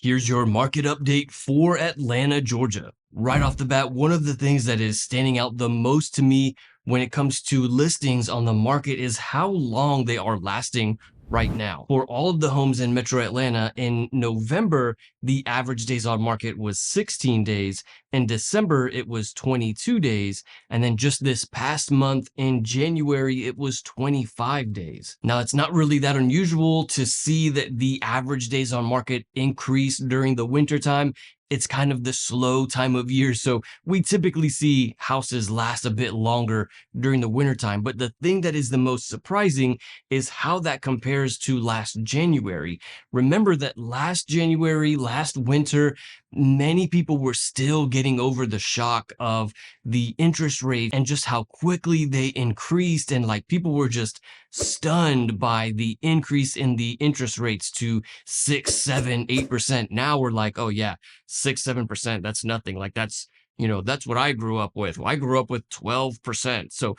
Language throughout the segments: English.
Here's your market update for Atlanta, Georgia. Right off the bat, one of the things that is standing out the most to me when it comes to listings on the market is how long they are lasting right now. For all of the homes in Metro Atlanta, in November, the average days on market was 16 days. In December, it was 22 days. And then just this past month in January, it was 25 days. Now, it's not really that unusual to see that the average days on market increase during the wintertime. It's kind of the slow time of year. So we typically see houses last a bit longer during the wintertime. But the thing that is the most surprising is how that compares to last January. Remember that last January, last winter, many people were still getting over the shock of the interest rate and just how quickly they increased. And like people were just stunned by the increase in the interest rates to 6, 7, 8%. Now we're like, oh yeah, 6, 7%. That's nothing. Like that's what I grew up with. I grew up with 12%. So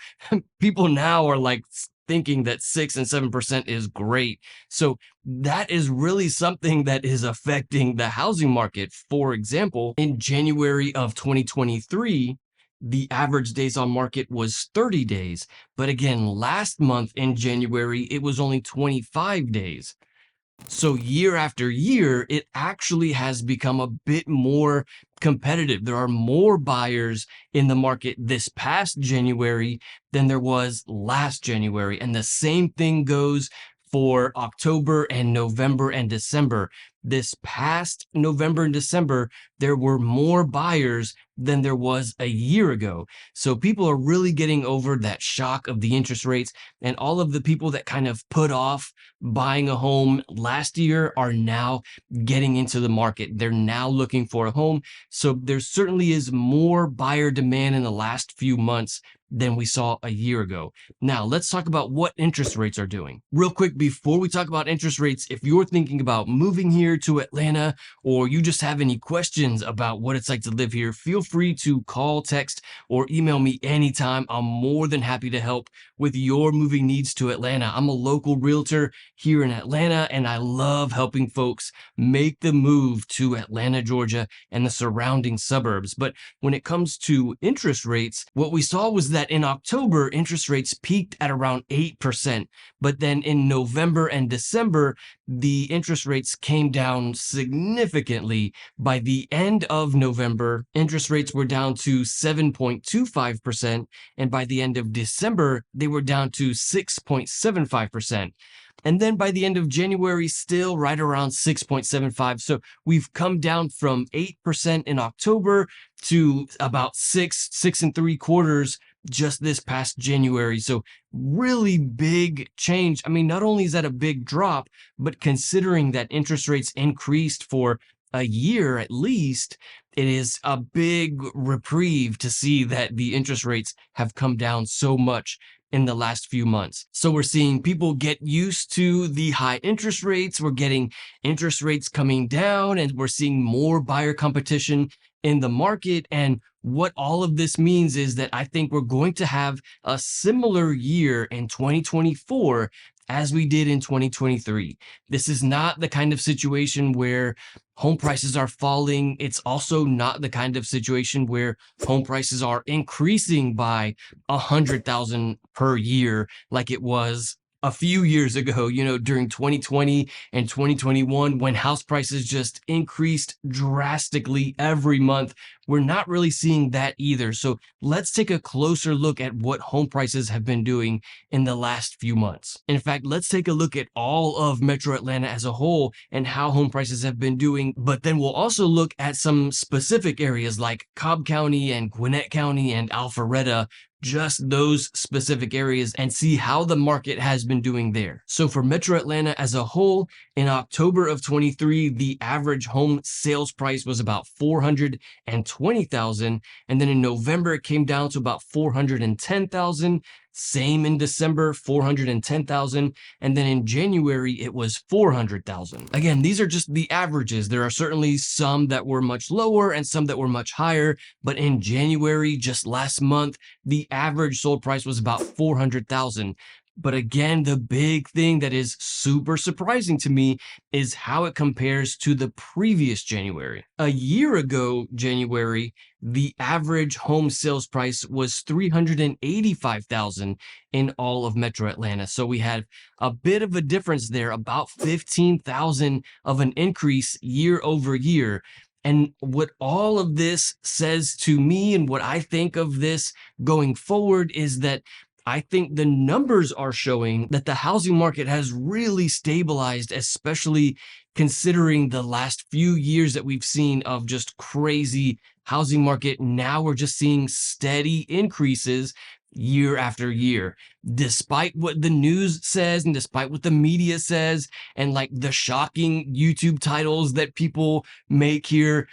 people now are like thinking that 6 and 7% is great. So that is really something that is affecting the housing market. For example, in January of 2023, the average days on market was 30 days. But again, last month in January, it was only 25 days. So year after year, it actually has become a bit more competitive. There are more buyers in the market this past January than there was last January. And the same thing goes for October and November and December. This past November and December, there were more buyers than there was a year ago. So people are really getting over that shock of the interest rates, and all of the people that kind of put off buying a home last year are now getting into the market. They're now looking for a home. So there certainly is more buyer demand in the last few months than we saw a year ago. Now, let's talk about what interest rates are doing. Real quick, before we talk about interest rates, if you're thinking about moving here to Atlanta, or you just have any questions about what it's like to live here, feel free to call, text, or email me anytime. I'm more than happy to help with your moving needs to Atlanta. I'm a local realtor here in Atlanta, and I love helping folks make the move to Atlanta, Georgia, and the surrounding suburbs. But when it comes to interest rates, what we saw was that in October, interest rates peaked at around 8%. But then in November and December, the interest rates came down significantly. By the end of November, interest rates were down to 7.25%. And by the end of December, they were down to 6.75%. And then by the end of January, still right around 6.75. So we've come down from 8% in October to about 6.75 just this past January. So really big change. I mean, not only is that a big drop, but considering that interest rates increased for a year at least, it is a big reprieve to see that the interest rates have come down so much in the last few months. So we're seeing people get used to the high interest rates. We're getting interest rates coming down, and we're seeing more buyer competition in the market. And what all of this means is that I think we're going to have a similar year in 2024 as we did in 2023. This is not the kind of situation where home prices are falling. It's also not the kind of situation where home prices are increasing by 100,000 per year like it was a few years ago, during 2020 and 2021, when house prices just increased drastically every month. We're not really seeing that either. So let's take a closer look at what home prices have been doing in the last few months. In fact, let's take a look at all of Metro Atlanta as a whole and how home prices have been doing. But then we'll also look at some specific areas like Cobb County and Gwinnett County and Alpharetta, just those specific areas, and see how the market has been doing there. So for Metro Atlanta as a whole, in October of 23, the average home sales price was about $420,000. And then in November, it came down to about $410,000. Same in December, $410,000. And then in January, it was $400,000. Again, these are just the averages. There are certainly some that were much lower and some that were much higher. But in January, just last month, the average sold price was about $400,000. But again, the big thing that is super surprising to me is how it compares to the previous January. A year ago, January, the average home sales price was 385,000 in all of Metro Atlanta. So we had a bit of a difference there, about 15,000 of an increase year over year. And what all of this says to me and what I think of this going forward is that I think the numbers are showing that the housing market has really stabilized, especially considering the last few years that we've seen of just crazy housing market. Now we're just seeing steady increases year after year, despite what the news says and despite what the media says, and like the shocking YouTube titles that people make here.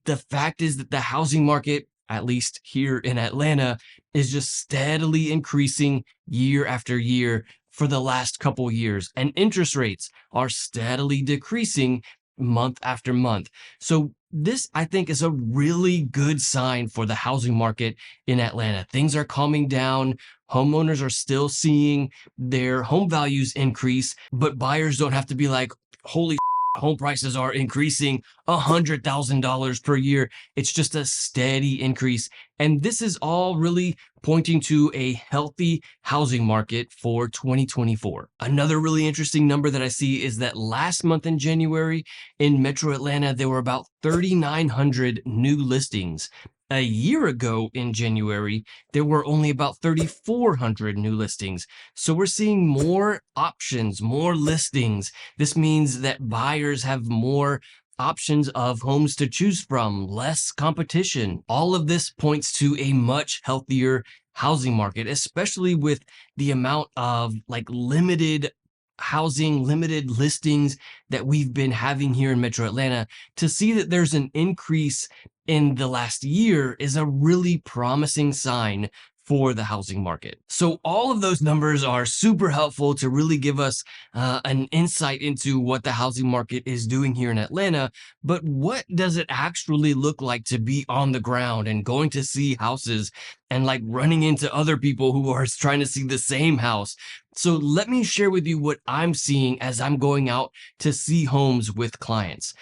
The fact is that the housing market, at least here in Atlanta, is just steadily increasing year after year for the last couple years, and interest rates are steadily decreasing month after month. So this, I think, is a really good sign for the housing market in Atlanta. Things are calming down. Homeowners are still seeing their home values increase, but buyers don't have to be like, holy home prices are increasing $100,000 per year. It's just a steady increase. And this is all really pointing to a healthy housing market for 2024. Another really interesting number that I see is that last month in January in Metro Atlanta, there were about 3,900 new listings. A year ago in January, there were only about 3,400 new listings. So we're seeing more options, more listings. This means that buyers have more options of homes to choose from, less competition. All of this points to a much healthier housing market, especially with the amount of like limited housing, limited listings that we've been having here in Metro Atlanta. To see that there's an increase in the last year is a really promising sign for the housing market. So all of those numbers are super helpful to really give us an insight into what the housing market is doing here in Atlanta. But what does it actually look like to be on the ground and going to see houses and like running into other people who are trying to see the same house? So let me share with you what I'm seeing as I'm going out to see homes with clients.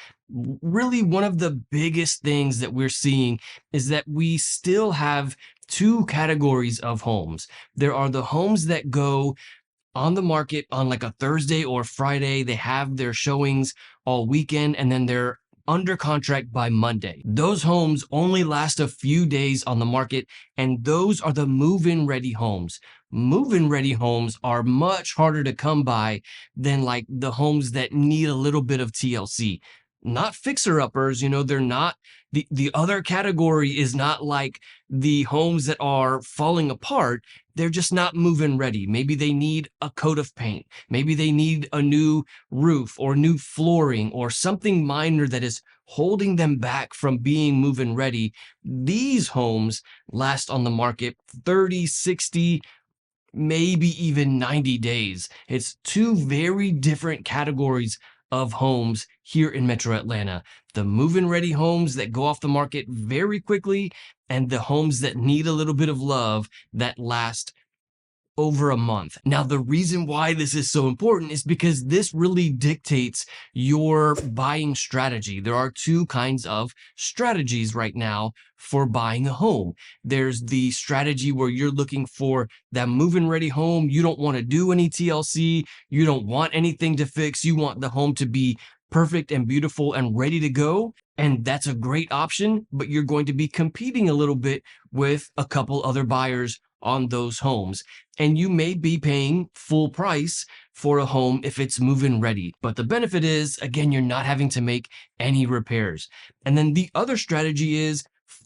Really, one of the biggest things that we're seeing is that we still have two categories of homes. There are the homes that go on the market on like a Thursday or Friday. They have their showings all weekend and then they're under contract by Monday. Those homes only last a few days on the market, and those are the move-in ready homes. Move-in ready homes are much harder to come by than like the homes that need a little bit of TLC. Not fixer-uppers, they're not the other category is not like the homes that are falling apart. They're just not move-in ready. Maybe they need a coat of paint. Maybe they need a new roof or new flooring or something minor that is holding them back from being move-in ready. These homes last on the market 30, 60, maybe even 90 days. It's two very different categories of homes here in Metro Atlanta. The move-in ready homes that go off the market very quickly, and the homes that need a little bit of love that last over a month. Now, the reason why this is so important is because this really dictates your buying strategy. There are two kinds of strategies right now for buying a home. There's the strategy where you're looking for that move-in ready home. You don't want to do any TLC. You don't want anything to fix. You want the home to be perfect and beautiful and ready to go. And that's a great option, but you're going to be competing a little bit with a couple other buyers on those homes. And you may be paying full price for a home if it's move-in ready. But the benefit is, again, you're not having to make any repairs. And then the other strategy is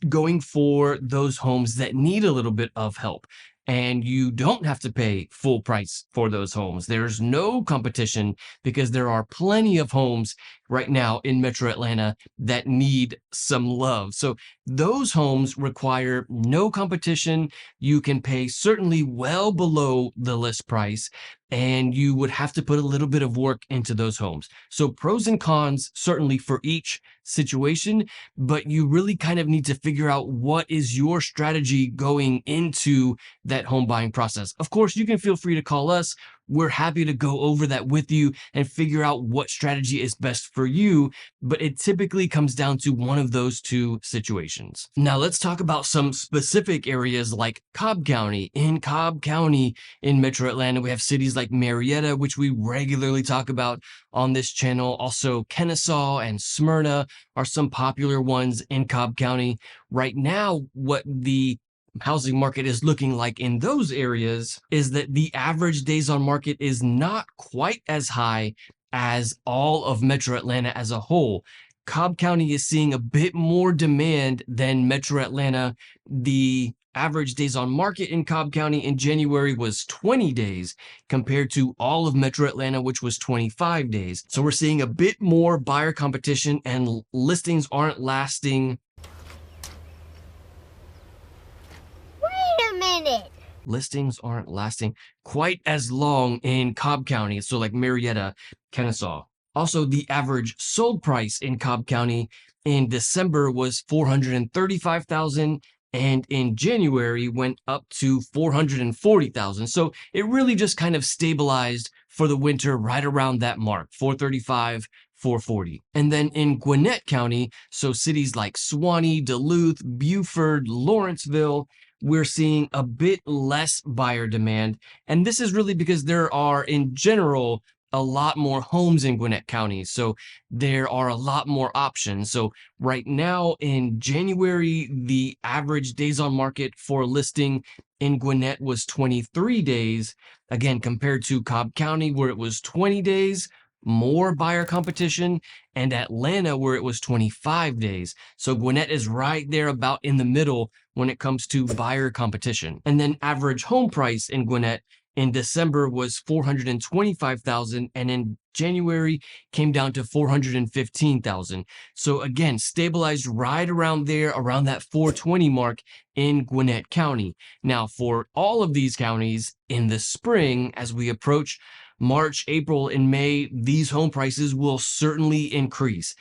going for those homes that need a little bit of help. And you don't have to pay full price for those homes. There's no competition because there are plenty of homes right now in Metro Atlanta that need some love. So those homes require no competition. You can pay certainly well below the list price, and you would have to put a little bit of work into those homes. So pros and cons certainly for each situation, but you really kind of need to figure out what is your strategy going into that home buying process. Of course, you can feel free to call us. We're happy to go over that with you and figure out what strategy is best for you, but it typically comes down to one of those two situations. Now, let's talk about some specific areas like Cobb County. In Cobb County in Metro Atlanta, we have cities like Marietta, which we regularly talk about on this channel. Also, Kennesaw and Smyrna are some popular ones in Cobb County. Right now, what the housing market is looking like in those areas is that the average days on market is not quite as high as all of Metro Atlanta as a whole. Cobb County is seeing a bit more demand than Metro Atlanta. The average days on market in Cobb County in January was 20 days compared to all of Metro Atlanta, which was 25 days. So we're seeing a bit more buyer competition, and listings aren't lasting. Wait a minute. Listings aren't lasting quite as long in Cobb County, so like Marietta, Kennesaw. Also, the average sold price in Cobb County in December was $435,000, and in January went up to $440,000. So it really just kind of stabilized for the winter right around that mark, 435, 440. And then in Gwinnett County, so cities like Suwanee, Duluth, Beaufort, Lawrenceville, we're seeing a bit less buyer demand. And this is really because there are, in general, a lot more homes in Gwinnett County. So there are a lot more options. So right now in January, the average days on market for a listing in Gwinnett was 23 days. Again, compared to Cobb County, where it was 20 days, more buyer competition, and Atlanta, where it was 25 days. So Gwinnett is right there about in the middle when it comes to buyer competition. And then average home price in Gwinnett in December was $425,000, and in January came down to $415,000. So again, stabilized right around there, around that 420 mark in Gwinnett County. Now, for all of these counties in the spring, as we approach March, April, and May, these home prices will certainly increase.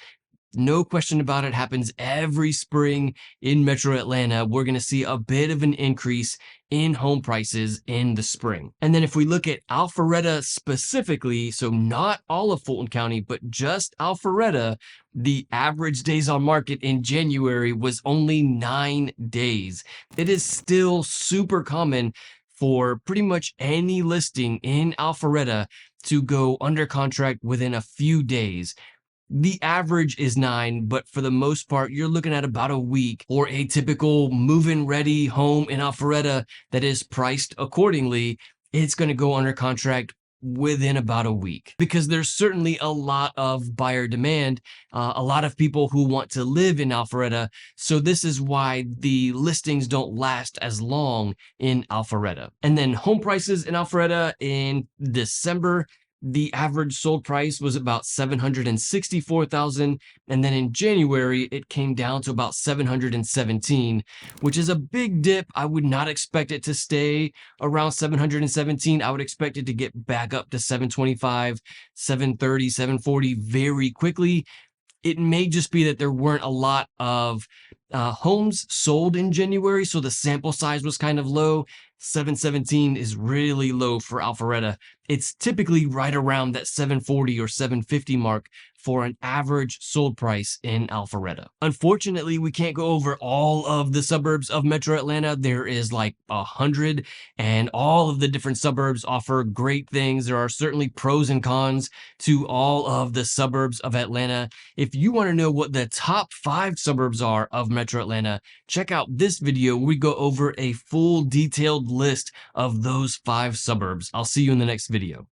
No question about it, happens every spring in Metro Atlanta. We're going to see a bit of an increase in home prices in the spring. And then if we look at Alpharetta specifically, so not all of Fulton County, but just Alpharetta, the average days on market in January was only 9 days. It is still super common for pretty much any listing in Alpharetta to go under contract within a few days. The average is 9, but for the most part, you're looking at about a week, or a typical move-in ready home in Alpharetta that is priced accordingly. It's going to go under contract within about a week, because there's certainly a lot of buyer demand, a lot of people who want to live in Alpharetta. So this is why the listings don't last as long in Alpharetta. And then home prices in Alpharetta in December, the average sold price was about $764,000, and then in January it came down to about $717,000, which is a big dip. I would not expect it to stay around $717,000. I would expect it to get back up to $725,000, $730,000, $740,000 very quickly. It may just be that there weren't a lot of homes sold in January, so the sample size was kind of low. 717 is really low for Alpharetta. It's typically right around that 740 or 750 mark for an average sold price in Alpharetta. Unfortunately, we can't go over all of the suburbs of Metro Atlanta. There is like 100, and all of the different suburbs offer great things. There are certainly pros and cons to all of the suburbs of Atlanta. If you want to know what the top 5 suburbs are of Metro Atlanta, check out this video where we go over a full detailed list of those 5 suburbs. I'll see you in the next video.